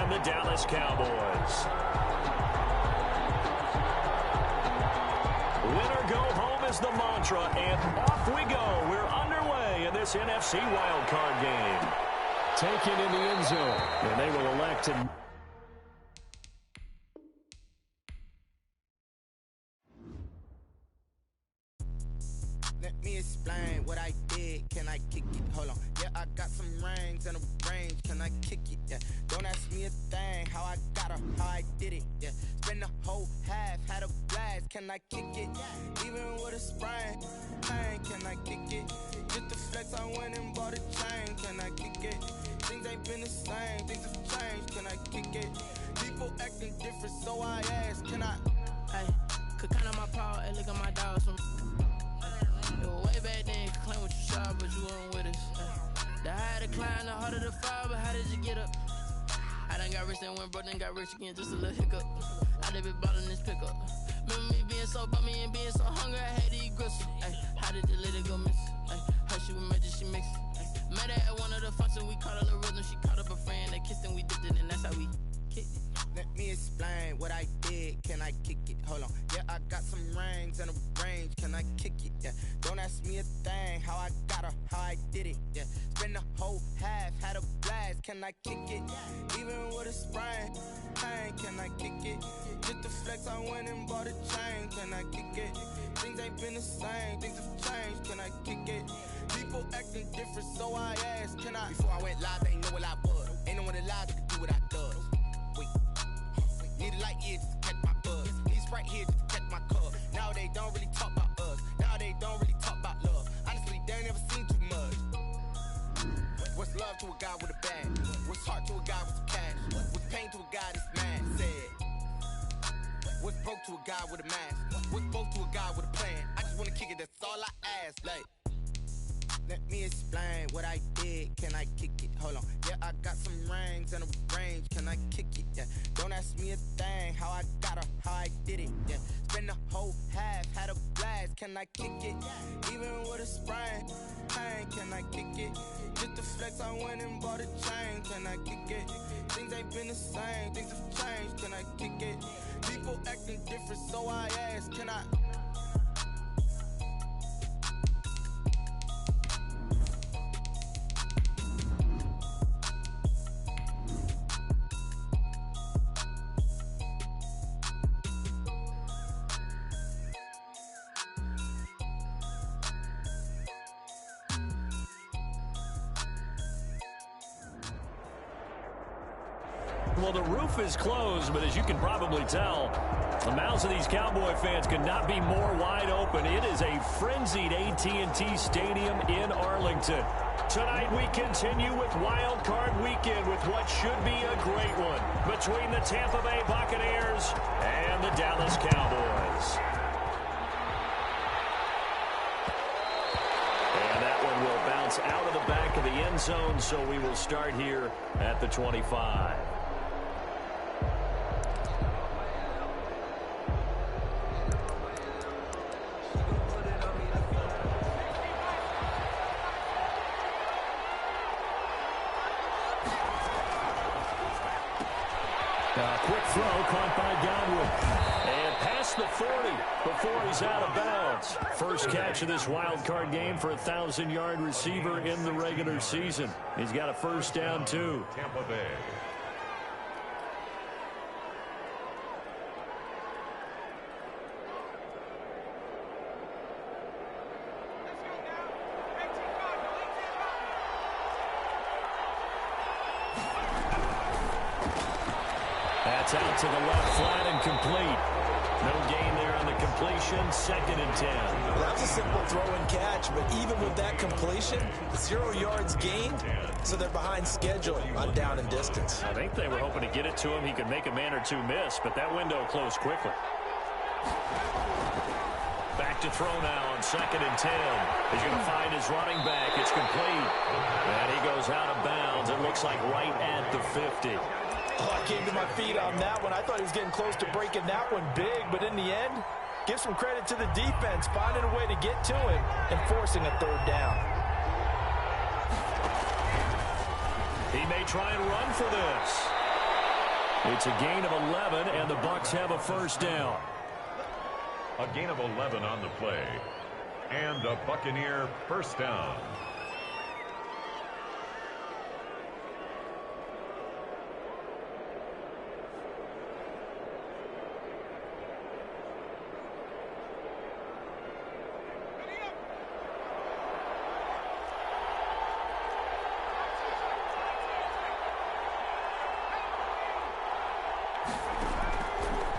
and the Dallas Cowboys. Winner go home is the mantra, and off we go. We're underway in this NFC wildcard game. Taken in the end zone. And they will elect to... Let me explain what I did. Can I kick it? Hold on. Yeah, I got some rings and a range. Can I kick it? Yeah. Don't ask me a thing. How I got her, how I did it. Yeah. Spend the whole half, had a blast. Can I kick it? Even with a sprain, pain. Can I kick it? Just to flex, I went and bought a chain. Can I kick it? Things ain't been the same. Things have changed. Can I kick it? People acting different, so I ask. Can I? Hey, could count on my power. Hey, look at my dogs from. It was way back then, could claim what you saw, but you weren't with us. The higher the climb, the harder the fall, but how did you get up? I done got rich and went broke, then got rich again, just a little hiccup. I done been ballin' this pickup. Remember me being so bummy and being so hungry, I had to eat gristle. Ay, how did the lady go miss? Ay, her she was magic, she mixed. Met her at one of the functions, we caught her the rhythm, she caught up a friend, they kissed and we dipped it, and that's how we kicked it. Let me explain what I did. Can I kick it? Hold on. Yeah, I got some rings and a range. Can I kick it? Yeah. Don't ask me a thing. How I got her, how I did it. Yeah. Spend the whole half, had a blast. Can I kick it? Even with a sprain, pain. Can I kick it? Just to flex, I went and bought a chain. Can I kick it? Things ain't been the same. Things have changed. Can I kick it? People acting different, so I asked. Can I? Before I went live, they ain't know what I was. Ain't no one alive that could do what I does. Wait. Need a light here just to catch my buzz. Need Sprite here just to catch my cup. Now they don't really talk about us. Now they don't really talk about love. Honestly, they ain't never seen too much. What's love to a guy with a bag? What's heart to a guy with some cash? What's pain to a guy that's mad? Said. What's broke to a guy with a mask? What's both to a guy with a plan? I just wanna kick it, that's all I ask. Like, let me explain what I did. Can I kick it? Hold on. Yeah, I got some rings and a range. Can I kick it? Yeah. Don't ask me a thing. How I got her, how I did it. Yeah. Spend the whole half, had a blast. Can I kick it? Even with a sprain, pain. Can I kick it? Just to flex, I went and bought a chain. Can I kick it? Things ain't been the same. Things have changed. Can I kick it? People acting different, so I ask. Can I? Well, the roof is closed, but as you can probably tell, the mouths of these Cowboy fans could not be more wide open. It is a frenzied AT&T Stadium in Arlington. Tonight we continue with Wild Card Weekend with what should be a great one between the Tampa Bay Buccaneers and the Dallas Cowboys. And that one will bounce out of the back of the end zone, so we will start here at the 25. Quick throw caught by Godwin. And past the 40 before he's out of bounds. First catch of this wild card game for a 1,000-yard receiver in the regular season. He's got a first down, too. Tampa Bay. That's out to the left, flat and complete. No gain there on the completion, 2nd and 10. Well, that was a simple throw and catch, but even with that completion, 0 yards gained, so they're behind schedule on down and distance. I think they were hoping to get it to him. He could make a man or two miss, but that window closed quickly. Back to throw now on 2nd and 10. He's going to find his running back. It's complete. And he goes out of bounds. It looks like right at the 50. Oh, I came to my feet on that one. I thought he was getting close to breaking that one big, but in the end, give some credit to the defense, finding a way to get to him and forcing a 3rd down. He may try and run for this. It's a gain of 11, and the Bucs have a first down. A gain of 11 on the play. And a Buccaneer first down.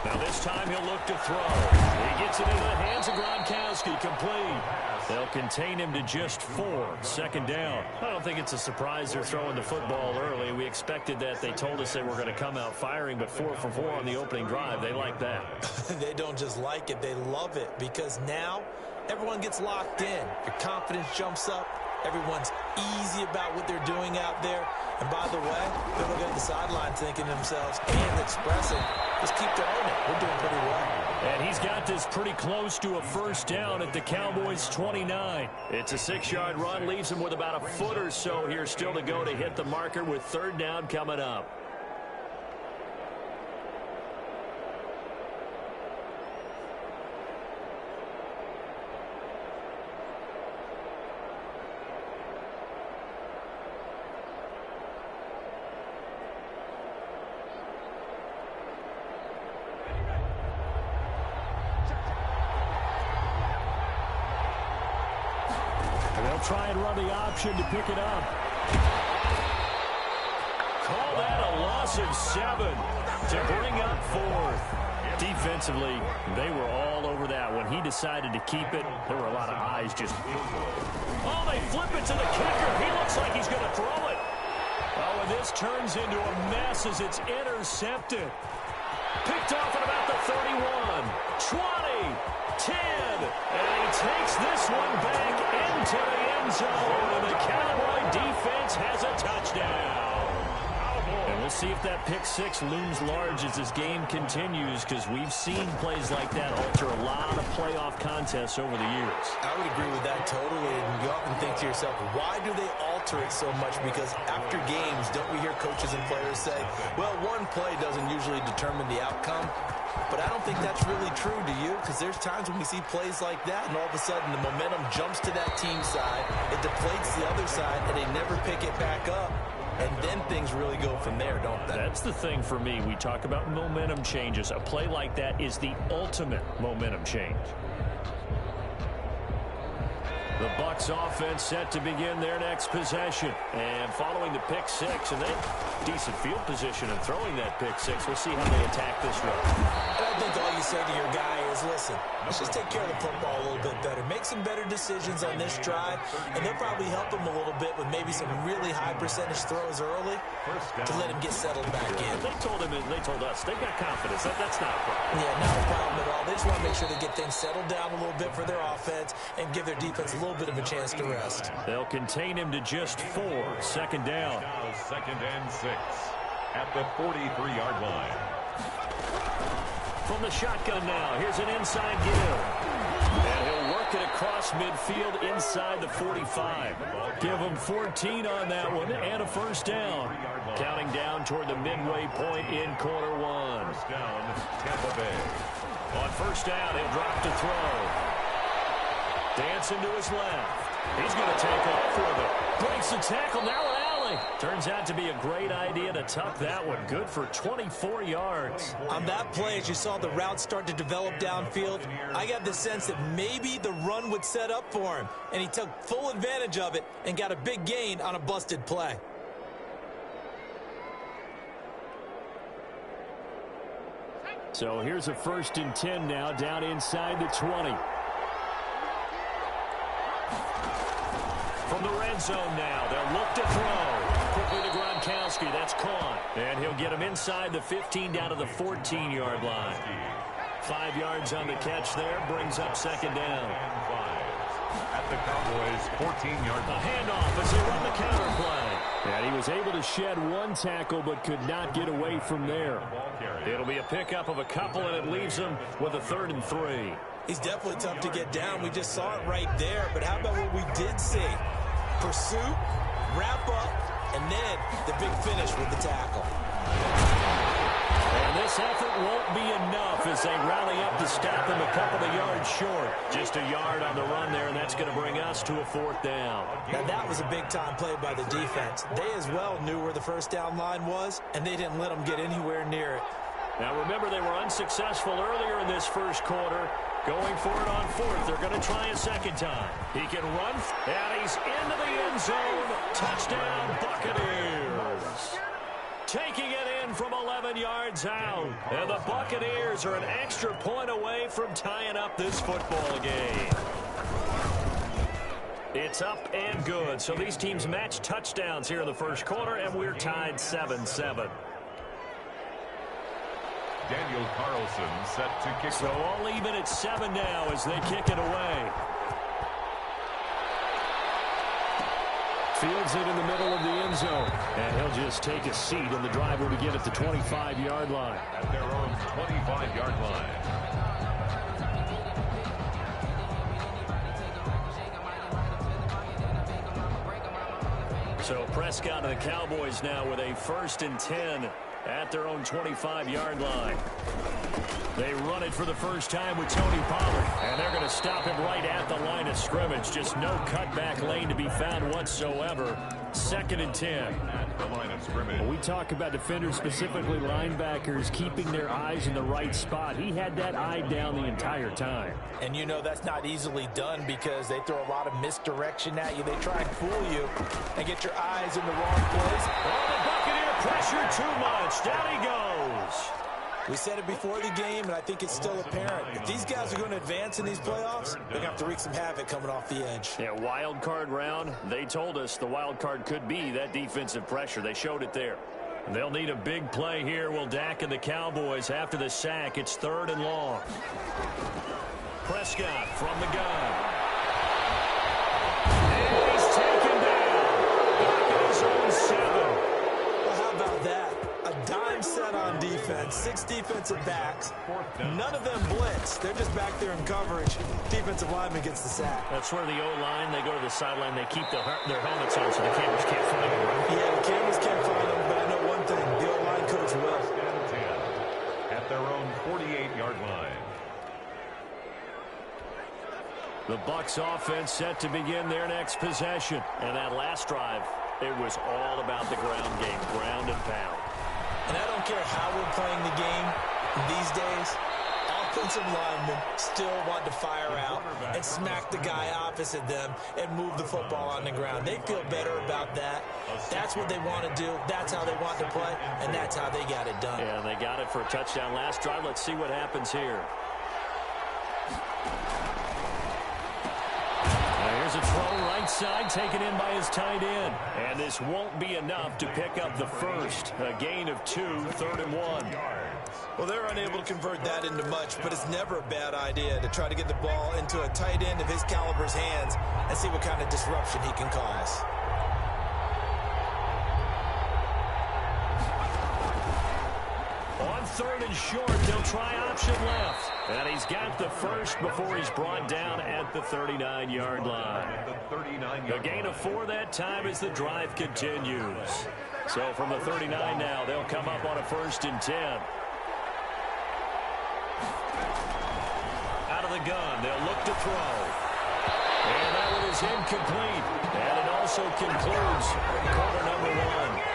Now this time he'll look to throw. He gets it into the hands of Gronkowski, complete. They'll contain him to just 4, second down. I don't think it's a surprise they're throwing the football early. We expected that. They told us they were going to come out firing, but 4 for 4 on the opening drive. They like that. They don't just like it, they love it, because now everyone gets locked in. Your confidence jumps up. Everyone's easy about what they're doing out there. And by the way, they're looking at the sideline thinking to themselves and expressing, just keep throwing it. We're doing pretty well. And he's got this pretty close to a first down at the Cowboys' 29. It's a 6-yard run, leaves him with about a foot or so here still to go to hit the marker with third down coming up. Try and run the option to pick it up. Call that a loss of 7 to bring up 4th. Defensively, they were all over that. When he decided to keep it, there were a lot of eyes just... Oh, they flip it to the kicker. He looks like he's going to throw it. Oh, and this turns into a mess as it's intercepted. Picked off at about the 31, 20, 10, and he takes this one back into the end zone, and the Cowboy defense has a touchdown. And we'll see if that pick 6 looms large as this game continues, because we've seen plays like that alter a lot of playoff contests over the years. I would agree with that totally, and you often think to yourself, why do they alter it so much? Because after games, don't we hear coaches and players say, well, one play doesn't usually determine the outcome? But I don't think that's really true, do you? Because there's times when we see plays like that, and all of a sudden the momentum jumps to that team side, it deflates the other side, and they never pick it back up. And then things really go from there, don't they? That's the thing for me. We talk about momentum changes. A play like that is the ultimate momentum change. The Bucs offense set to begin their next possession. And following the pick 6, and they decent field position and throwing that pick 6. We'll see how they attack this run. And I think all you say to your guy is, listen, let's just take care of the football a little bit better. Make some better decisions on this drive, and they'll probably help him a little bit with maybe some really high percentage throws early to let him get settled back in. They told him, and they told us, they've got confidence. That's not a problem. Yeah, not a problem at all. They just want to make sure they get things settled down a little bit for their offense and give their defense a little bit of a chance to rest. They'll contain him to just 4, second down. Now 2nd and 6 at the 43-yard line. From the shotgun now, here's an inside give. And he'll work it across midfield inside the 45. Give him 14 on that one and a first down. Counting down toward the midway point in quarter 1. First down, Tampa Bay. On first down, he'll drop to throw. Dancing to his left. He's going to take off with it. Breaks the tackle, now an alley. Turns out to be a great idea to tuck that one. Good for 24 yards. On that play, as you saw the route start to develop downfield, I got the sense that maybe the run would set up for him. And he took full advantage of it and got a big gain on a busted play. So here's a 1st and 10 now down inside the 20. From the red zone now, they'll look to throw. Quickly to Gronkowski, that's caught. And he'll get him inside the 15 down to the 14-yard line. 5 yards on the catch there, brings up second down. At the Cowboys' 14-yard A line. handoff as they run the counter play. And he was able to shed one tackle but could not get away from there. It'll be a pickup of a couple, and it leaves him with a 3rd and 3. He's definitely tough to get down. We just saw it right there. But how about what we did see? Pursuit, wrap up, and then the big finish with the tackle. won't be enough as they rally up to stop them a couple of yards short. Just a yard on the run there, and that's going to bring us to a 4th down. Now, that was a big-time play by the defense. They as well knew where the first down line was, and they didn't let them get anywhere near it. Now, remember, they were unsuccessful earlier in this first quarter. Going for it on 4th. They're going to try a second time. He can run, and he's into the end zone. Touchdown, Buccaneers. Taking it in from 11 yards out. And the Buccaneers are an extra point away from tying up this football game. It's up and good. So these teams match touchdowns here in the first quarter, and we're tied 7-7. Daniel Carlson set to kick. So all even at 7 now as they kick it away. Fields it in the middle of the end zone. And he'll just take a seat, and the drive will begin at the 25-yard line. At their own 25-yard line. So Prescott and the Cowboys now with a 1st and 10 at their own 25-yard line. They run it for the first time with Tony Pollard, and they're going to stop him right at the line of scrimmage. Just no cutback lane to be found whatsoever. 2nd and 10. At the line of scrimmage. When we talk about defenders, specifically linebackers, keeping their eyes in the right spot. He had that eye down the entire time. And you know that's not easily done because they throw a lot of misdirection at you. They try and fool you and get your eyes in the wrong place. Oh, the Buccaneer pressure too much. Down he goes. We said it before the game, and I think it's still apparent. If these guys are going to advance in these playoffs, they're going to have to wreak some havoc coming off the edge. Yeah, wild card round. They told us the wild card could be that defensive pressure. They showed it there. They'll need a big play here. Will Dak and the Cowboys after the sack. It's 3rd and long. Prescott from the gun. And he's taken down. Back at his own 7. Well, how about that? A dime set on defense, 6 defensive backs. None of them blitz. They're just back there in coverage. Defensive lineman gets the sack. That's where the O-line, they go to the sideline, they keep their helmets on so the cameras can't find them. Right? Yeah, the cameras can't find them, but I know one thing. The O-line coach will. 10 at their own 48-yard line. The Bucs offense set to begin their next possession. And that last drive, it was all about the ground game, ground and pound. And I don't care how we're playing the game these days, offensive linemen still want to fire out and smack the guy opposite them and move the football on the ground. They feel better about that. That's what they want to do. That's how they want to play, and that's how they got it done. Yeah, they got it for a touchdown last drive. Let's see what happens here. Here's a throw right side taken in by his tight end. And this won't be enough to pick up the first. A gain of 2, 3rd and 1. Well, they're unable to convert that into much, but it's never a bad idea to try to get the ball into a tight end of his caliber's hands and see what kind of disruption he can cause. On 3rd and short, they'll try option left. And he's got the first before he's brought down at the 39-yard line. A gain of 4 that time as the drive continues. So from the 39 now, they'll come up on a 1st and 10. Out of the gun, they'll look to throw. And that one is incomplete. And it also concludes quarter number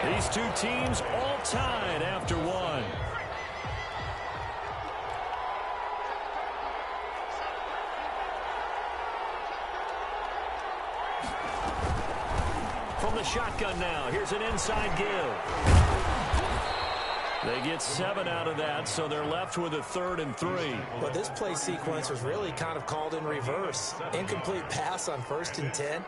1. These two teams all tied after 1. From the shotgun now, here's an inside give. They get 7 out of that, so they're left with a 3rd and 3. Well, this play sequence was really kind of called in reverse. Incomplete pass on 1st and 10.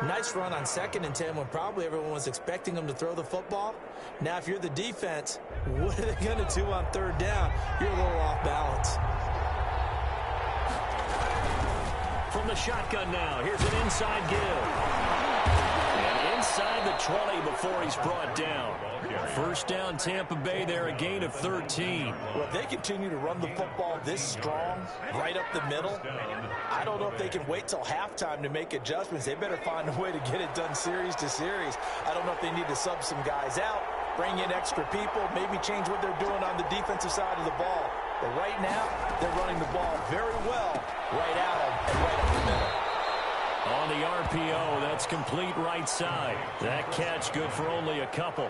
Nice run on 2nd and 10 when probably everyone was expecting them to throw the football. Now, if you're the defense, what are they going to do on 3rd down? You're a little off balance. From the shotgun now, here's an inside give. And inside the 20 before he's brought down. 1st down Tampa Bay there, a gain of 13. Well, if they continue to run the football this strong, right up the middle, I don't know if they can wait till halftime to make adjustments. They better find a way to get it done series to series. I don't know if they need to sub some guys out, bring in extra people, maybe change what they're doing on the defensive side of the ball. But right now, they're running the ball very well right at them and right up the middle. On the RPO, that's complete right side. That catch good for only a couple.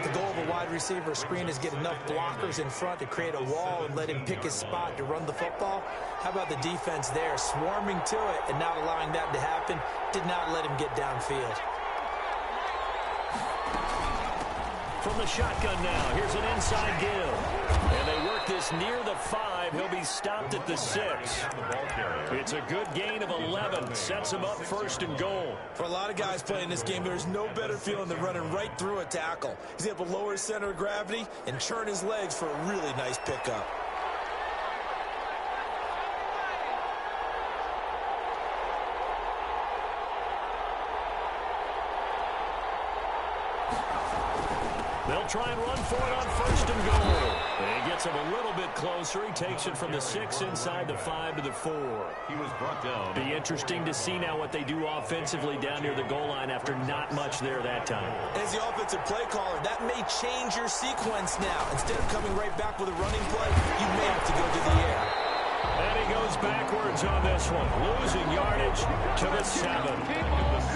The goal of a wide receiver screen is get enough blockers in front to create a wall and let him pick his spot to run the football. How about the defense there, swarming to it and not allowing that to happen? Did not let him get downfield. From the shotgun now, here's an inside give. And they work this near the 5. He'll be stopped at the 6. It's a good gain of 11. Sets him up first and goal. For a lot of guys playing this game, there's no better feeling than running right through a tackle. He's able to lower his center of gravity and churn his legs for a really nice pickup. They'll try and run for it on first and goal. And he gets him a little bit closer. He takes it from the 6 inside the 5 to the 4. He was brought down. Be interesting to see now what they do offensively down near the goal line after not much there that time. As the offensive play caller, that may change your sequence now. Instead of coming right back with a running play, you may have to go to the air. And he goes backwards on this one, losing yardage to the 7.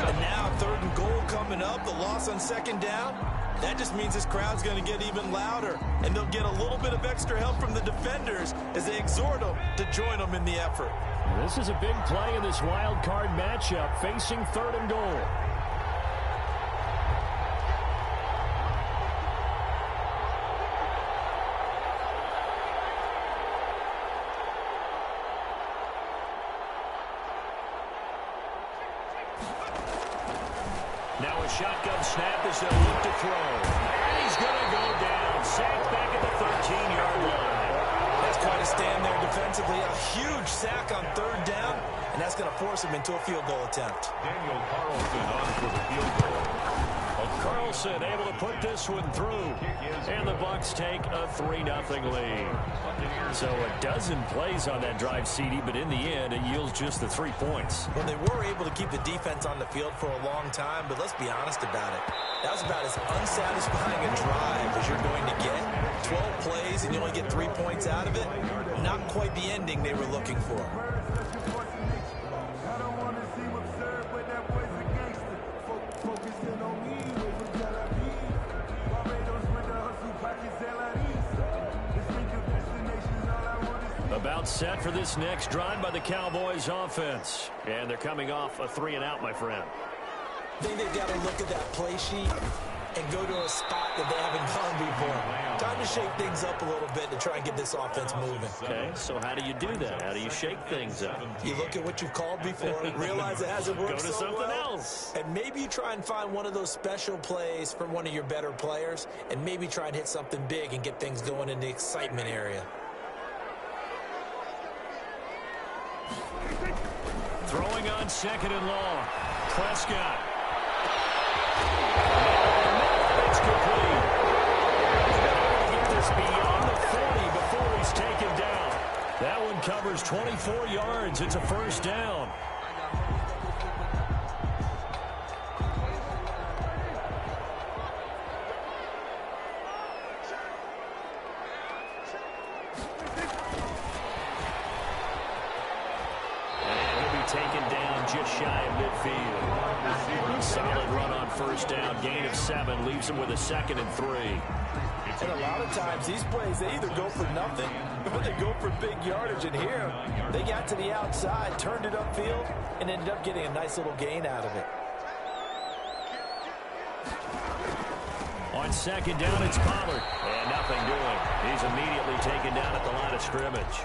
And now 3rd and goal coming up, the loss on 2nd down. That just means this crowd's going to get even louder, and they'll get a little bit of extra help from the defenders as they exhort them to join them in the effort. This is a big play in this wild card matchup, facing 3rd and goal. Now a shotgun snap as they'll look to throw. And he's going to go down. Sacked back at the 13-yard line. That's quite a stand there defensively. A huge sack on 3rd down, and that's going to force him into a field goal attempt. Daniel Carlson on for the field goal. Carlson able to put this one through. And the Bucs take a 3-0 lead. So a dozen plays on that drive, CD, but in the end, it yields just the 3 points. Well, they were able to keep the defense on the field for a long time, but let's be honest about it. That was about as unsatisfying a drive as you're going to get. 12 plays and you only get 3 points out of it. Not quite the ending they were looking for. About set for this next drive by the Cowboys offense. And they're coming off a 3-and-out, my friend. I think they've got to look at that play sheet and go to a spot that they haven't gone before. Time to shake things up a little bit to try and get this offense moving. Okay, so how do you do that? How do you shake things up? You look at what you've called before, realize it hasn't worked Go to so something well, else. and maybe you try and find one of those special plays from one of your better players, and maybe try and hit something big and get things going in the excitement area. Throwing on 2nd and long. Prescott. It's complete. He's been able to get this beyond the 40 before he's taken down. That one covers 24 yards. It's a first down. Taken down just shy of midfield. Solid run on first down. Gain of 7 leaves him with a 2nd and 3. And a lot of times these plays, they either go for nothing or they go for big yardage. And here, they got to the outside, turned it upfield, and ended up getting a nice little gain out of it. On 2nd down, it's Pollard. And nothing doing. He's immediately taken down at the line of scrimmage.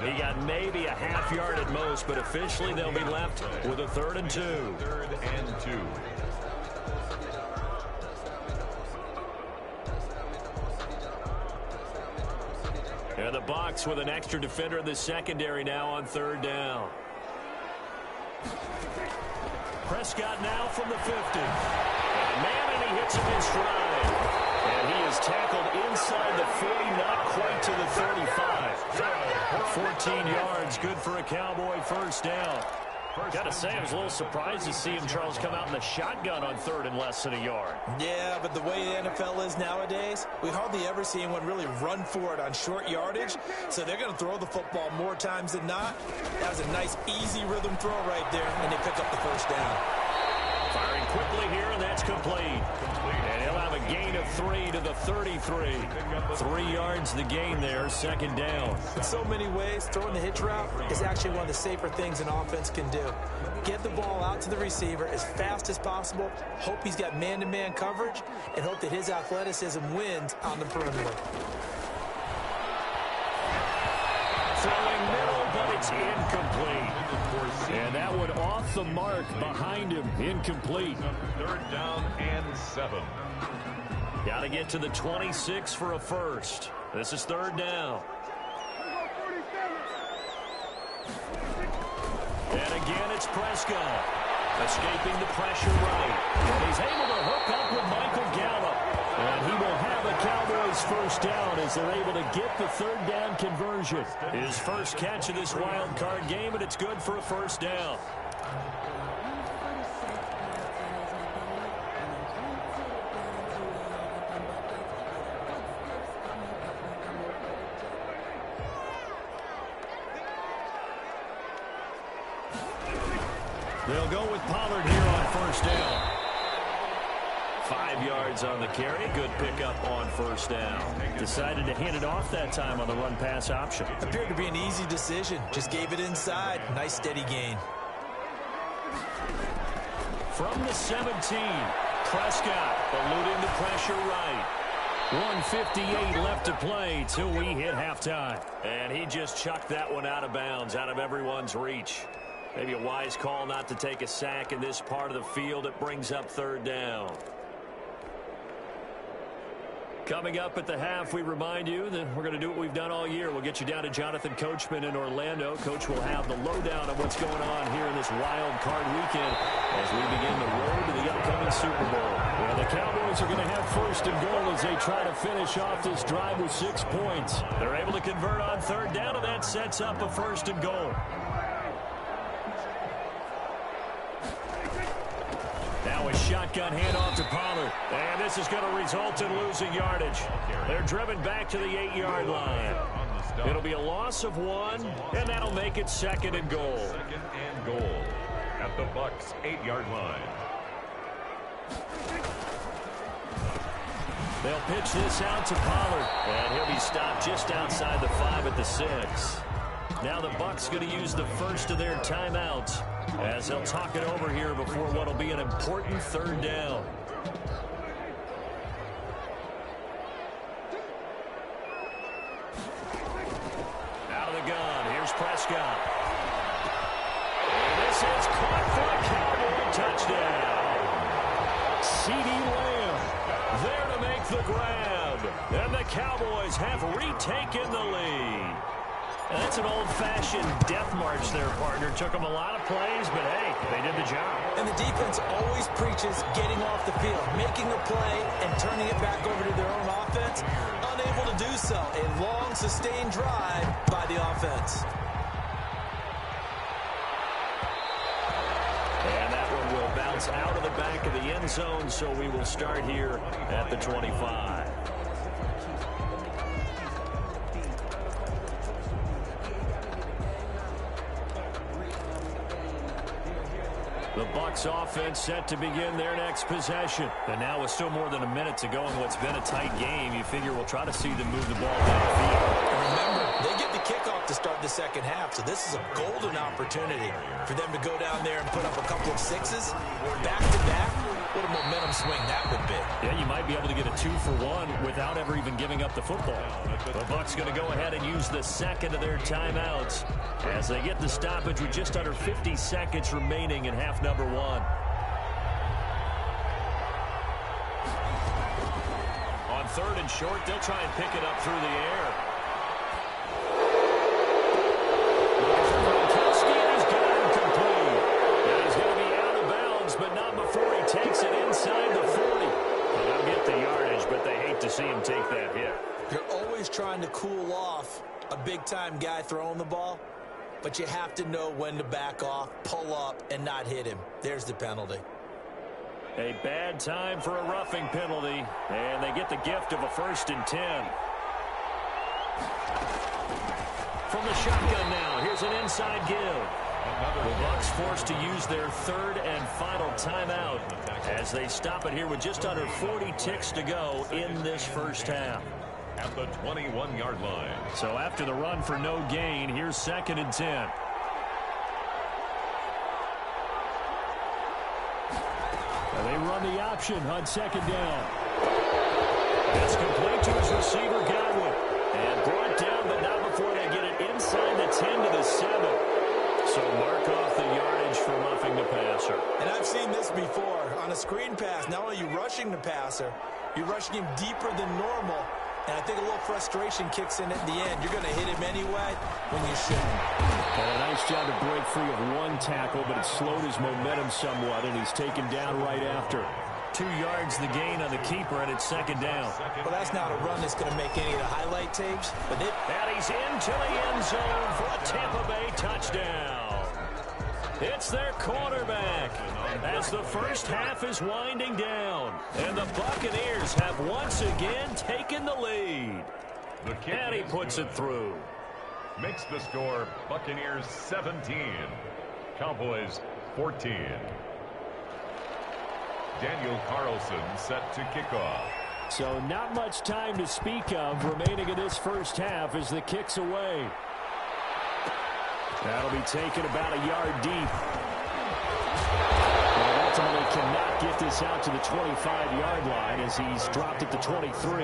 He got maybe a half yard at most, but officially they'll be left with a 3rd and 2. 3rd and 2. And the Bucs with an extra defender in the secondary now on 3rd down. Prescott now from the 50. And man, and he hits him in stride. And he is tackled inside the 40, not quite to the 35. 14 yards, good for a Cowboy first down. Gotta say, I was a little surprised to see him, Charles, come out in the shotgun on third and less than a yard. Yeah, but the way the NFL is nowadays, we hardly ever see anyone really run for it on short yardage, so they're going to throw the football more times than not. That was a nice, easy rhythm throw right there, and they pick up the first down. Firing quickly here, and that's complete. And he'll have a gain of 3 to the 33. 3 yards the gain there, second down. In so many ways, throwing the hitch route is actually one of the safer things an offense can do. Get the ball out to the receiver as fast as possible, hope he's got man-to-man coverage, and hope that his athleticism wins on the perimeter. Throwing middle, but it's incomplete. And that one off the mark behind him, incomplete. Third down and 7. Got to get to the 26 for a first. This is third down. And again, it's Prescott. Escaping the pressure right. And he's able to hook up with Michael Gallup. And he will have a Cowboys first down as they're able to get the third down conversion. His first catch of this wild card game, and it's good for a first down. They'll go with Pollard here on first down. 5 yards on the carry. Good pickup on first down. Decided to hand it off that time on the run-pass option. Appeared to be an easy decision. Just gave it inside. Nice steady gain. From the 17, Prescott eluding the pressure right. 1:58 left to play till we hit halftime. And he just chucked that one out of bounds, out of everyone's reach. Maybe a wise call not to take a sack in this part of the field. It brings up third down. Coming up at the half, we remind you that we're going to do what we've done all year. We'll get you down to Jonathan Coachman in Orlando. Coach will have the lowdown of what's going on here in this wild card weekend as we begin the road to the upcoming Super Bowl. Well, the Cowboys are going to have first and goal as they try to finish off this drive with 6 points. They're able to convert on third down, and that sets up a first and goal. Now a shotgun handoff to Pollard. And this is going to result in losing yardage. They're driven back to the 8-yard line. It'll be a loss of 1, and that'll make it second and goal. Second and goal at the Bucs' 8-yard line. They'll pitch this out to Pollard. And he'll be stopped just outside the 5 at the 6. Now the Bucs going to use the first of their timeouts as they'll talk it over here before what will be an important third down. Out of the gun, here's Prescott. And this is caught for a Cowboy touchdown. CeeDee Lamb there to make the grab. And the Cowboys have retaken the lead. And that's an old-fashioned death march there, partner. Took them a lot of plays, but hey, they did the job. And the defense always preaches getting off the field, making a play, and turning it back over to their own offense. Unable to do so. A long, sustained drive by the offense. And that one will bounce out of the back of the end zone, so we will start here at the 25. The Bucs offense set to begin their next possession. And now with still more than a minute to go in what's been a tight game, you figure we'll try to see them move the ball downfield. And remember, they get the kickoff to start the second half, so this is a golden opportunity for them to go down there and put up a couple of 6s back-to-back. What a momentum swing that would be. Yeah, you might be able to get a 2-for-1 without ever even giving up the football. The Bucs going to go ahead and use the second of their timeouts as they get the stoppage with just under 50 seconds remaining in half number 1. On third and short, they'll try and pick it up through the air. But not before he takes it inside the 40. They'll get the yardage, but they hate to see him take that hit. You're always trying to cool off a big-time guy throwing the ball. but you have to know when to back off, pull up, and not hit him. There's the penalty. A bad time for a roughing penalty, and they get the gift of a 1st and 10. From the shotgun now, here's an inside give. The Bucs forced to use their 3rd and final timeout as they stop it here with just under 40 ticks to go in this first half. At the 21-yard line. So after the run for no gain, here's 2nd and 10. They run the option on 2nd down. That's complete to his receiver, Godwin. And brought down, but not before they get it inside the 10 to the 7. So mark off the yardage for roughing the passer. And I've seen this before. On a screen pass, not only are you rushing the passer, you're rushing him deeper than normal. And I think a little frustration kicks in at the end. You're going to hit him anyway when you shouldn't. And a nice job to break free of one tackle, but it slowed his momentum somewhat, and he's taken down right after. 2 yards the gain on the keeper, and it's 2nd down. Well, that's not a run that's going to make any of the highlight tapes. But and he's into the end zone for a Tampa Bay touchdown. It's their quarterback as the first half is winding down. And the Buccaneers have once again taken the lead. And he puts it through. Makes the score Buccaneers 17, Cowboys 14. Daniel Carlson set to kick off. So not much time to speak of remaining in this first half as the kick's away. That'll be taken about a yard deep. And ultimately cannot get this out to the 25-yard line as he's dropped at the 23.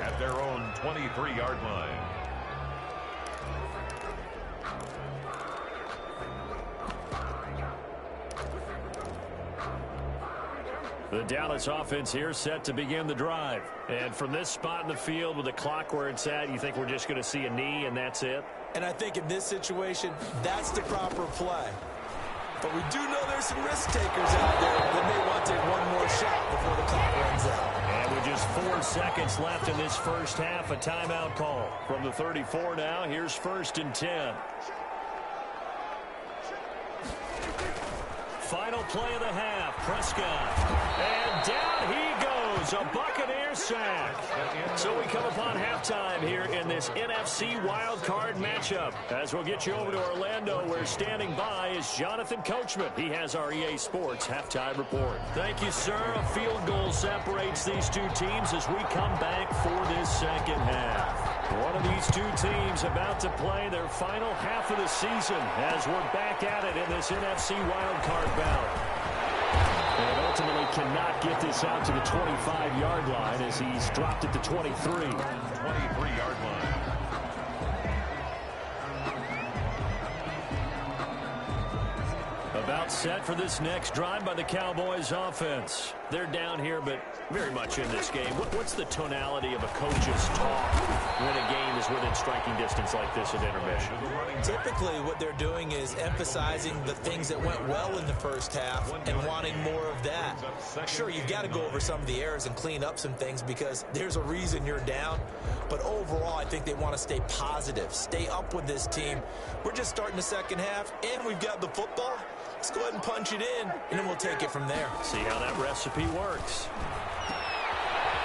At their own 23-yard line. The Dallas offense here set to begin the drive. And from this spot in the field with the clock where it's at, you think we're just going to see a knee and that's it? And I think in this situation, that's the proper play. But we do know there's some risk takers out there that may want to take one more shot before the clock runs out. And with just 4 seconds left in this first half, a timeout call. From the 34 now, here's 1st and 10. Final play of the half, Prescott. And down he goes, a Buccaneer sack. So we come upon halftime here in this NFC wildcard matchup. As we'll get you over to Orlando, where standing by is Jonathan Coachman. He has our EA Sports halftime report. Thank you, sir. A field goal separates these two teams as we come back for this second half. One of these two teams about to play their final half of the season as we're back at it in this NFC wildcard bout. And ultimately cannot get this out to the 25-yard line as he's dropped at the 23. 23-yard line. About set for this next drive by the Cowboys offense. They're down here, but very much in this game. What's the tonality of a coach's talk when a game is within striking distance like this at intermission? Typically, what they're doing is emphasizing the things that went well in the first half and wanting more of that. Sure, you've got to go over some of the errors and clean up some things because there's a reason you're down. But overall, I think they want to stay positive, stay up with this team. We're just starting the second half, and we've got the football. Let's go ahead and punch it in, and then we'll take it from there. See how that recipe works.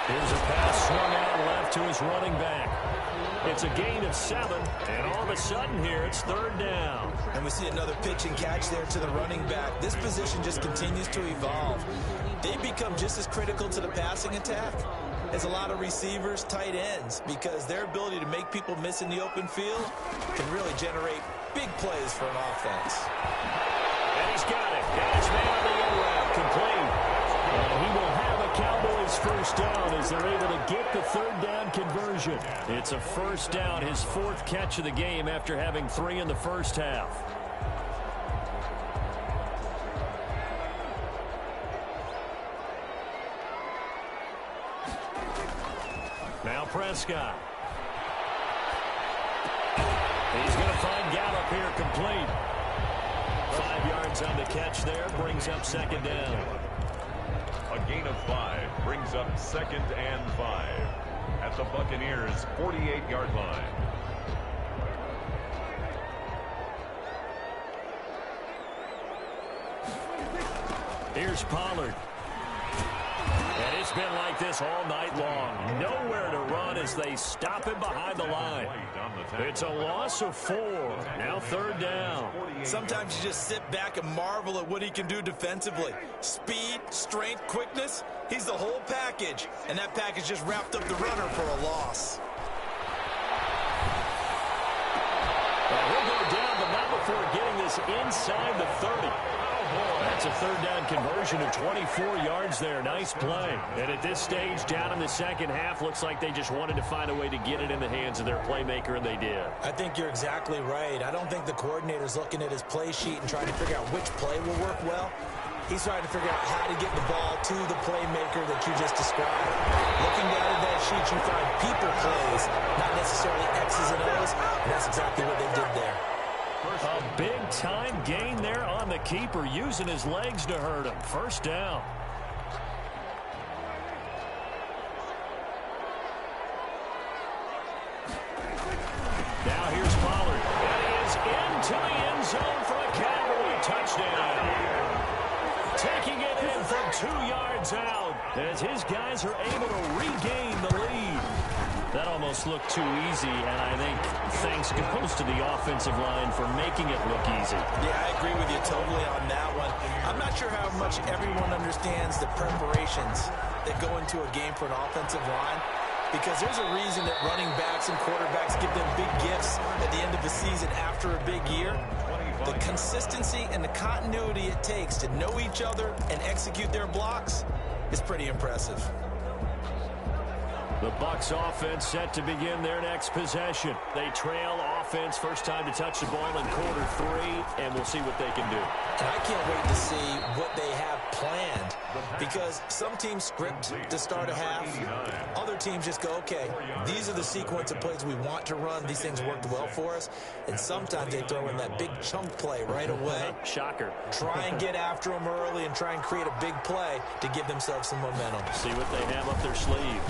Here's a pass swung out left to his running back. It's a gain of 7, and all of a sudden here it's 3rd down. And we see another pitch and catch there to the running back. This position just continues to evolve. They become just as critical to the passing attack as a lot of receivers, tight ends, because their ability to make people miss in the open field can really generate big plays for an offense. And he's got it. Got his man on the end route, complete. And he will have a Cowboys first down as they're able to get the 3rd down conversion. It's a first down, his 4th catch of the game after having 3 in the first half. Now Prescott. He's going to find Gallup here complete. 5 yards on the catch there, brings up 2nd down. A gain of 5 brings up 2nd and 5 at the Buccaneers' 48-yard line. Here's Pollard. And it's been like this all night long. Nowhere to run as they stop him behind the line. It's a loss of 4. Now 3rd down. Sometimes you just sit back and marvel at what he can do defensively. Speed, strength, quickness. He's the whole package. And that package just wrapped up the runner for a loss. And he'll go down, but not before getting this inside the 30. That's a 3rd down conversion of 24 yards there. Nice play. And at this stage, down in the second half, looks like they just wanted to find a way to get it in the hands of their playmaker, and they did. I think you're exactly right. I don't think the coordinator's looking at his play sheet and trying to figure out which play will work well. He's trying to figure out how to get the ball to the playmaker that you just described. Looking down at that sheet, you find people plays, not necessarily X's and O's, and that's exactly what they did there. A big-time gain there on the keeper, using his legs to hurt him. 1st down. Now here's Pollard. And he is into the end zone for a Cowboy touchdown. Taking it in from 2 yards out as his guys are able to regain the lead. That almost looked too easy, and I think thanks goes to the offensive line for making it look easy. Yeah, I agree with you totally on that one. I'm not sure how much everyone understands the preparations that go into a game for an offensive line, because there's a reason that running backs and quarterbacks give them big gifts at the end of the season after a big year. The consistency and the continuity it takes to know each other and execute their blocks is pretty impressive. The Bucs offense set to begin their next possession. They trail offense, first time to touch the ball in quarter 3, and we'll see what they can do. And I can't wait to see what they have planned, because some teams script to start a half. Other teams just go, okay, these are the sequence of plays we want to run. These things worked well for us. And sometimes they throw in that big chunk play right away. Shocker. Try and get after them early and try and create a big play to give themselves some momentum. See what they have up their sleeve.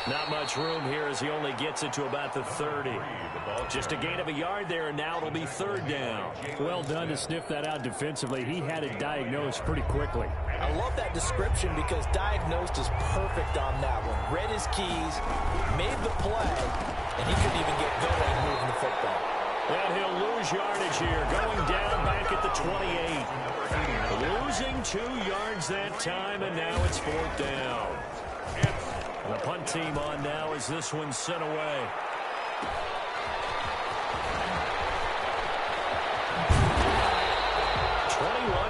Not much room here as he only gets it to about the 30. Just a gain of a yard there, and now it'll be 3rd down. Well done to sniff that out defensively. He had it diagnosed pretty quickly. I love that description because diagnosed is perfect on that one. Read his keys, made the play, and he couldn't even get going moving the football. And he'll lose yardage here, going down back at the 28. Losing 2 yards that time, and now it's 4th down. The punt team on now as this one's sent away.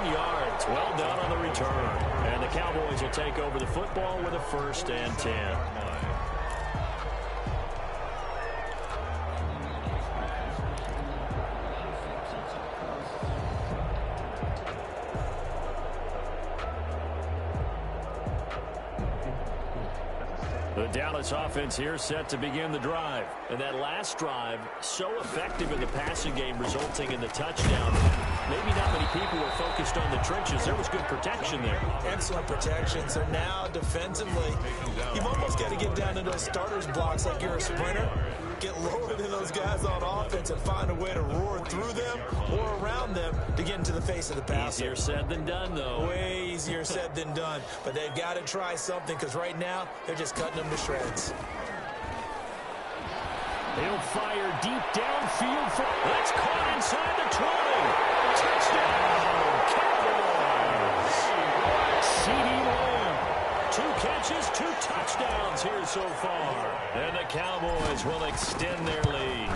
Yards. Well done on the return. And the Cowboys will take over the football with a 1st and 10. The Dallas offense here set to begin the drive. And that last drive, so effective in the passing game, resulting in the touchdown. Maybe not many people were focused on the trenches. There was good protection there. Excellent protection. So now, defensively, you've almost got to get down to those starters blocks like you're a sprinter. Get lower than those guys on offense and find a way to roar through them or around them to get into the face of the passer. Easier said than done, though. Way easier said than done. But they've got to try something, because right now they're just cutting them to shreds. He'll fire deep downfield. That's caught inside the 20. Touchdown, Cowboys. CeeDee Lamb. 2 catches, 2 touchdowns here so far. And the Cowboys will extend their lead.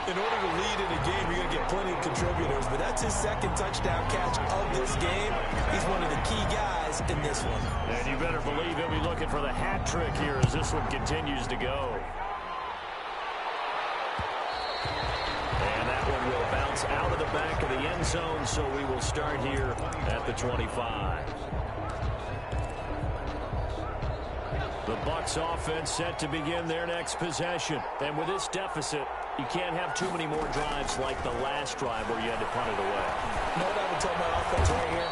In order to lead in a game, you're going to get plenty of contributors, but that's his 2nd touchdown catch of this game. He's one of the key guys in this one. And you better believe he'll be looking for the hat trick here as this one continues to go. And that one will bounce out of the back of the end zone, so we will start here at the 25. The Bucs offense set to begin their next possession. And with this deficit, you can't have too many more drives like the last drive where you had to punt it away. You know what I would tell my offense right here?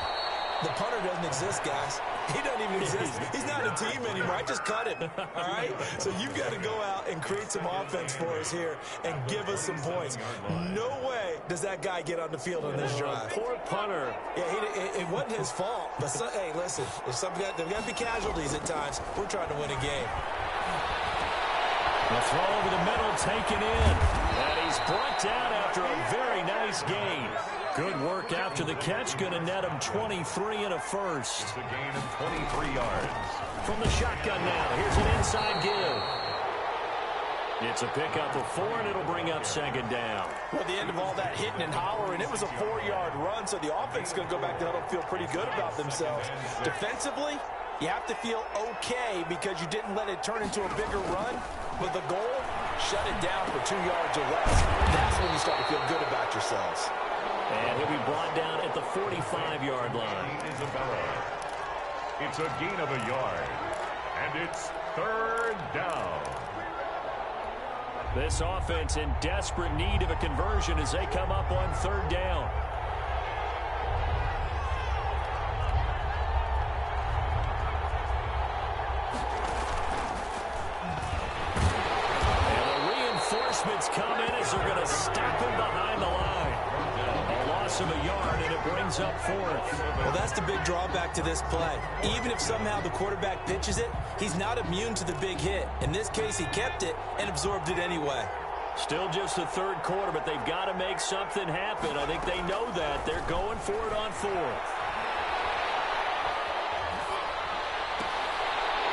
The punter doesn't exist, guys. He doesn't even exist. He's not a team anymore. I just cut him, all right? So you've got to go out and create some offense for us here and give us some points. No way does that guy get on the field on this drive. Poor punter. Yeah, it wasn't his fault. But, hey, listen, there's got to be casualties at times. We're trying to win a game. The throw over the middle taken in. And he's brought down after a very nice gain. Good work after the catch. Going to net him 23 and a first. It's a gain of 23 yards. From the shotgun now. Here's an inside give. It's a pickup of 4, and it'll bring up second down. Well, at the end of all that hitting and hollering, it was a 4-yard run, so the offense is going to go back to huddle and feel pretty good about themselves. Defensively, you have to feel okay because you didn't let it turn into a bigger run. But the goal, shut it down for 2 yards or less. That's when you start to feel good about yourselves. And he'll be brought down at the 45-yard line. Isabella. It's a gain of a yard. And it's third down. This offense in desperate need of a conversion as they come up on third down. And the reinforcements come in as they're going to stop him behind the line. A loss of a yard, and it brings up 4th. Well, that's the big drawback to this play. Even if somehow the quarterback pitches it, he's not immune to the big hit. In this case, he kept it and absorbed it anyway. Still just the third quarter, but they've got to make something happen. I think they know that. They're going for it on 4th.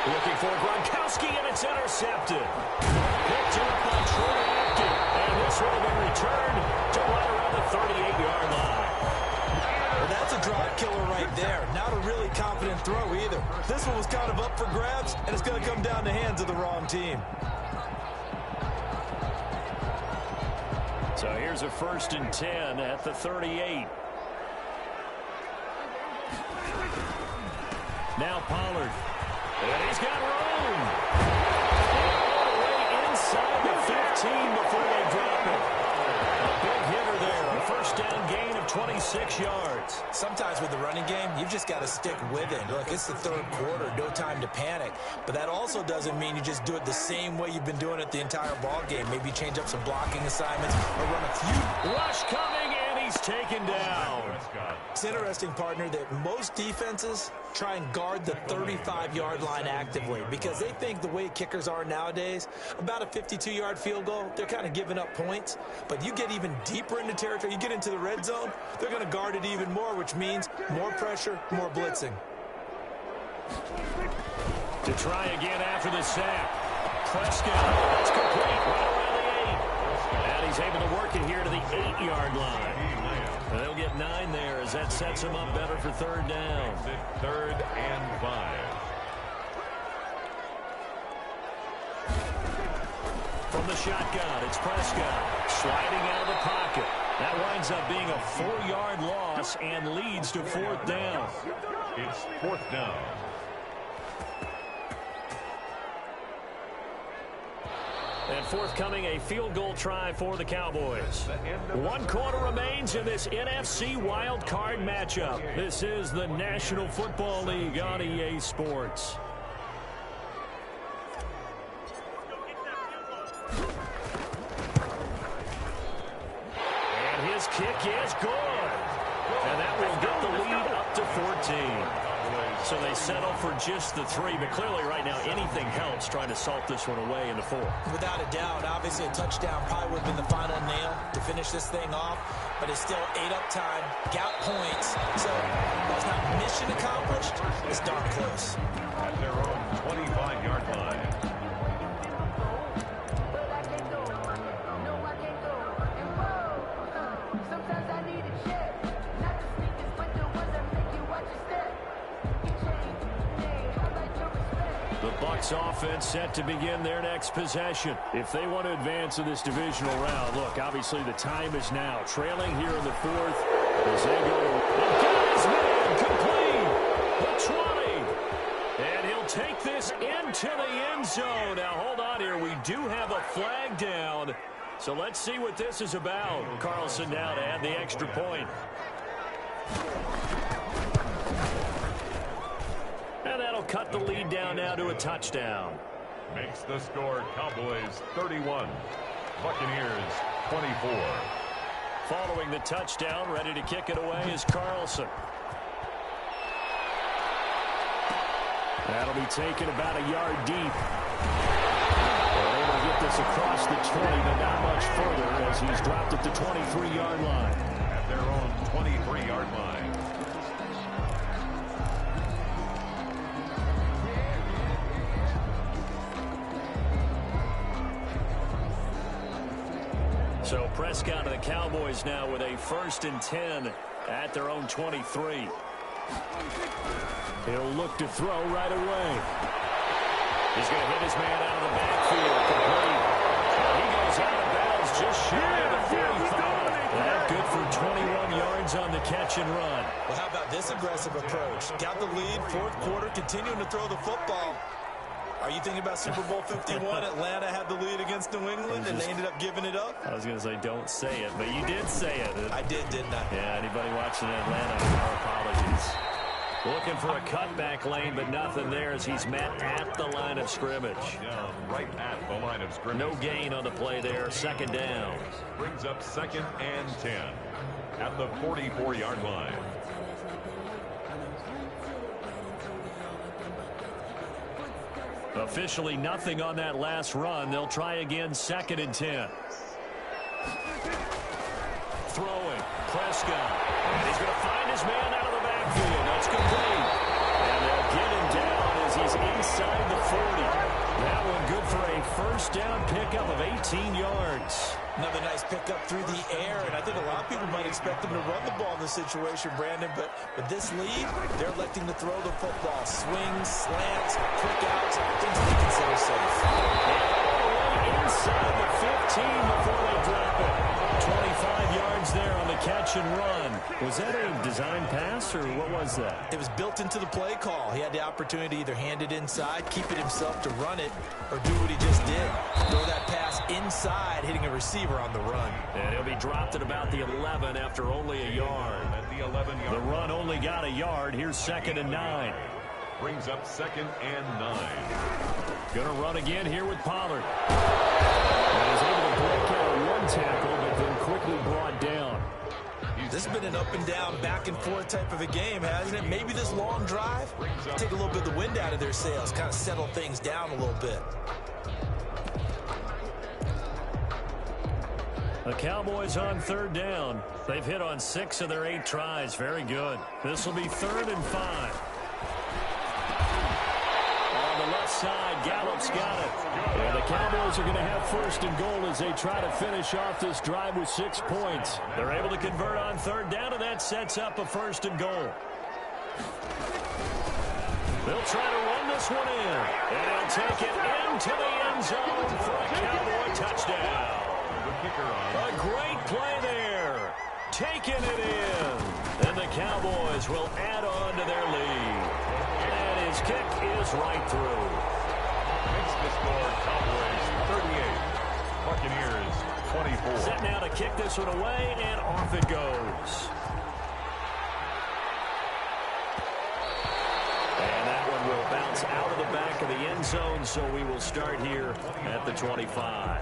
Looking for Gronkowski, and it's intercepted. Picked up on Troy Apke, and this will be returned to right around the 38-yard line. Well, that's a drive killer right there. Not a really confident throw either. This one was kind of up for grabs, and it's going to come down the hands of the wrong team. So here's a 1st and 10 at the 38. Now Pollard. And he's got room. All the way inside the 15 before they drop it. A big hitter there. A 1st down gain of 26 yards. Sometimes with the running game, you've just got to stick with it. Look, it's the third quarter, no time to panic. But that also doesn't mean you just do it the same way you've been doing it the entire ball game. Maybe change up some blocking assignments or run a few. Rush coming, and he's taken down. It's interesting, partner, that most defenses try and guard the 35-yard line actively because they think the way kickers are nowadays, about a 52-yard field goal, they're kind of giving up points. But you get even deeper into territory, you get into the red zone, they're going to guard it even more, which means more pressure, more blitzing. To try again after the sack. Prescott, it's complete right around the 8. And he's able to work it here to the 8-yard line. And they'll get 9 there as that sets him up better for third down. 3rd and 5. From the shotgun, it's Prescott sliding out of the pocket. That winds up being a 4-yard loss and leads to 4th down. It's 4th down. And forthcoming, a field goal try for the Cowboys. 1 quarter remains in this NFC wild card matchup. This is the National Football League on EA Sports. And his kick is good. And that will get the lead up to 14. So they settle for just the 3, but clearly right now anything helps trying to salt this one away in the 4th. Without a doubt, obviously a touchdown probably would have been the final nail to finish this thing off, but it's still 8-up time, got points, so while it's not mission accomplished, it's darn close. At their own 25-yard line. Bucs offense set to begin their next possession. If they want to advance in this divisional round, look, obviously the time is now. Trailing here in the 4th as they go. And got his man complete. The 20. And he'll take this into the end zone. Now, hold on here. We do have a flag down. So let's see what this is about. Carlson now to add the extra point. cut the lead down now to a touchdown. Makes the score Cowboys 31, Buccaneers 24. Following the touchdown, ready to kick it away is Carlson. That'll be taken about a yard deep. They're able to get this across the 20, but not much further as he's dropped at the 23-yard line. At their own 23-yard line. So Prescott and the Cowboys now with a 1st and 10 at their own 23. He'll look to throw right away. He's going to hit his man out of the backfield. Complete. He goes out of bounds just shy of the 45. That good for 21 yards on the catch and run. Well, how about this aggressive approach? Got the lead, 4th quarter, continuing to throw the football. Are you thinking about Super Bowl 51? Atlanta had the lead against New England, and they ended up giving it up? I was going to say don't say it, but you did say it. I did, didn't I? Yeah, anybody watching Atlanta, our apologies. Looking for a cutback lane, but nothing there as he's met at the line of scrimmage. Down right at the line of scrimmage. No gain on the play there. 2nd down. Brings up 2nd and 10 at the 44-yard line. Officially nothing on that last run. They'll try again, 2nd and 10. Throwing. Prescott. And he's going to find his man out of the backfield. That's complete. And they'll get him down as he's inside the 40. That one good for a 1st down pickup of 18 yards. Another nice pickup through the air, and I think a lot of people might expect them to run the ball in this situation, Brandon, but with this lead, they're electing to throw the football. Swings, slants, quick outs, things they consider safe. Inside the 15 before they drop it. 25 yards there on the catch and run. Was that a design pass, or what was that? It was built into the play call. He had the opportunity to either hand it inside, keep it himself to run it, or do what he just did. Throw that pass inside, hitting a receiver on the run. And he'll be dropped at about the 11 after only a yard. At the 11-yard The run only got a yard. Here's 2nd and 9. brings up 2nd and 9. Going to run again here with Pollard. And he's able to break out one tackle, but then quickly brought down. This has been an up-and-down, back-and-forth type of a game, hasn't it? Maybe this long drive, take a little bit of the wind out of their sails, kind of settle things down a little bit. The Cowboys on 3rd down. They've hit on 6 of their 8 tries. Very good. This will be 3rd and 5. On the left side, Gallup's got it. And the Cowboys are going to have 1st and goal as they try to finish off this drive with 6 points. They're able to convert on 3rd down, and that sets up a 1st and goal. They'll try to run this one in. And they'll take it into the end zone for a Cowboy touchdown. A great play there. Taking it in. And the Cowboys will add on to their lead. And his kick is right through. Makes the score Cowboys 38. Buccaneers 24. Set now to kick this one away, and off it goes. And that one will bounce out of the back of the end zone, so we will start here at the 25.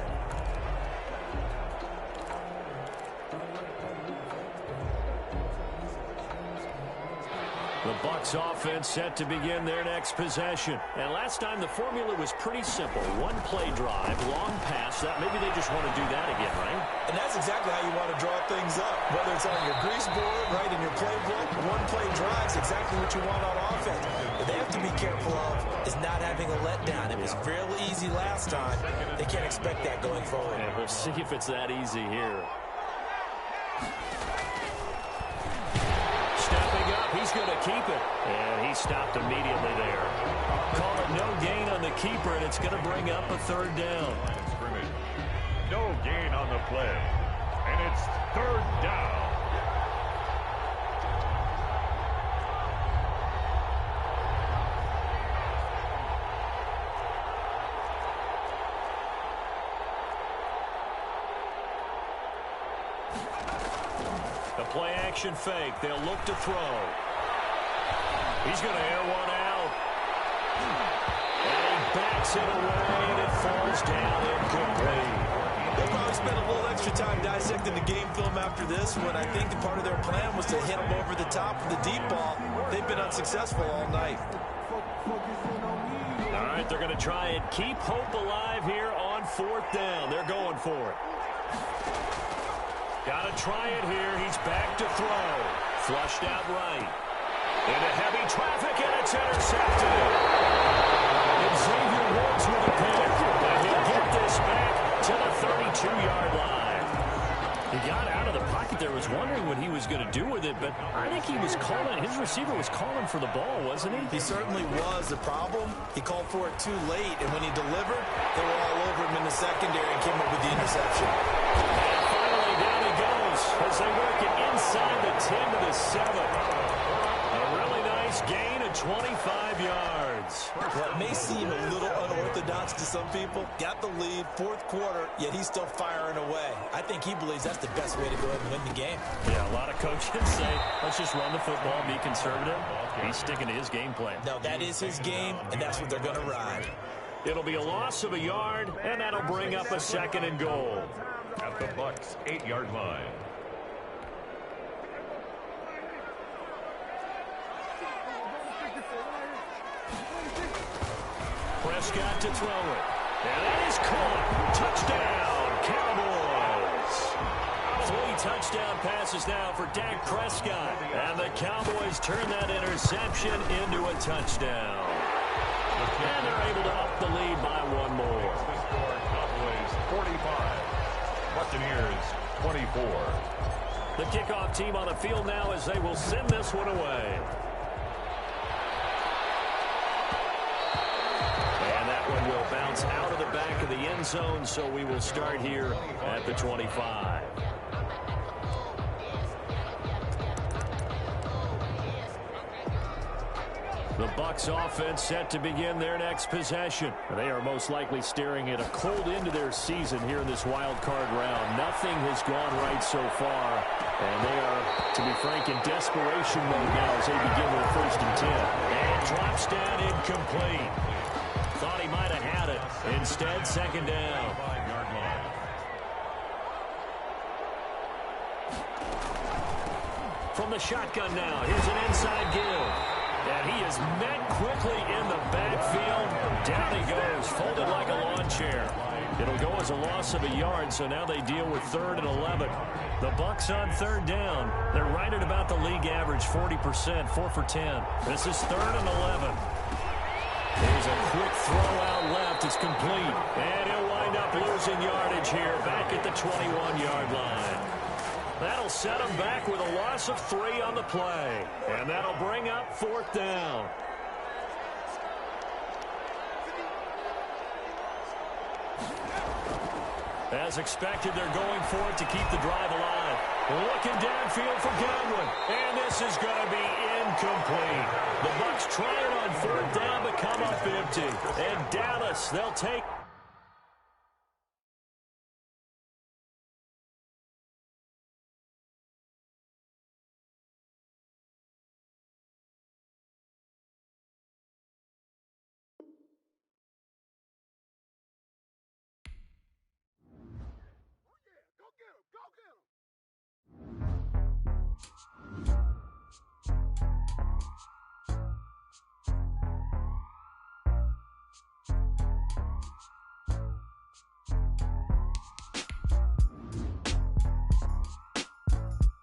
The Bucs offense set to begin their next possession. And last time the formula was pretty simple. One play drive, long pass. That maybe they just want to do that again, right? And that's exactly how you want to draw things up. Whether it's on your grease board, right in your playbook, one play drive is exactly what you want on offense. What they have to be careful of is not having a letdown. It was real easy last time. They can't expect that going forward. And we'll see if it's that easy here. He's going to keep it. And he stopped immediately there. Call it no gain on the keeper, and it's going to bring up a 3rd down. No gain on the play. And it's 3rd down. The play action fake. They'll look to throw. He's going to air one out. Knocks it away, and it falls down incomplete. They'll probably spend a little extra time dissecting the game film after this one. I think part of their plan was to hit them over the top of the deep ball. They've been unsuccessful all night. All right, they're going to try and keep hope alive here on 4th down. They're going for it. Got to try it here. He's back to throw. Flushed out right. Into heavy traffic, and it's intercepted. And Xavier Woods with a pick. And he'll get this back to the 32-yard line. He got out of the pocket there. Was wondering what he was going to do with it, but I think he was calling. His receiver was calling for the ball, wasn't he? He certainly was. The problem, he called for it too late, and when he delivered, they were all over him in the secondary and came up with the interception. And finally, down he goes as they work it inside the 10 to the 7. A really nice gain of 25 yards. Well, it may seem a little unorthodox to some people. Got the lead, 4th quarter, yet he's still firing away. I think he believes that's the best way to go ahead and win the game. Yeah, a lot of coaches say, let's just run the football and be conservative. He's sticking to his game plan. No, that is his game, and that's what they're going to ride. It'll be a loss of a yard, and that'll bring up a 2nd and goal. At the Bucs' 8-yard line. Prescott to throw it. And that is caught. Touchdown, Cowboys. 3 touchdown passes now for Dak Prescott. And the Cowboys turn that interception into a touchdown. And they're able to up the lead by 1 more. The score, Cowboys 45. Buccaneers 24. The kickoff team on the field now as they will send this one away. And that one will bounce out of the back of the end zone, so we will start here at the 25. The Bucs offense set to begin their next possession. They are most likely staring at a cold end to their season here in this wild card round. Nothing has gone right so far, and they are, to be frank, in desperation mode now as they begin their 1st and 10. And drops down incomplete. Thought he might have had it. Instead, 2nd down. 5-yard line. From the shotgun now, here's an inside give. And he is met quickly in the backfield. Down he goes, folded like a lawn chair. It'll go as a loss of a yard, so now they deal with 3rd and 11. The Bucs on 3rd down. They're right at about the league average, 40%, 4 for 10. This is 3rd and 11. There's a quick throw out left. It's complete. And he'll wind up losing yardage here, back at the 21-yard line. That'll set him back with a loss of 3 on the play. And that'll bring up 4th down. As expected, they're going for it to keep the drive alive. Looking downfield for Godwin. And this is going to be incomplete. The Bucs try it on 4th down, but come up empty. And Dallas, they'll take... Go get him!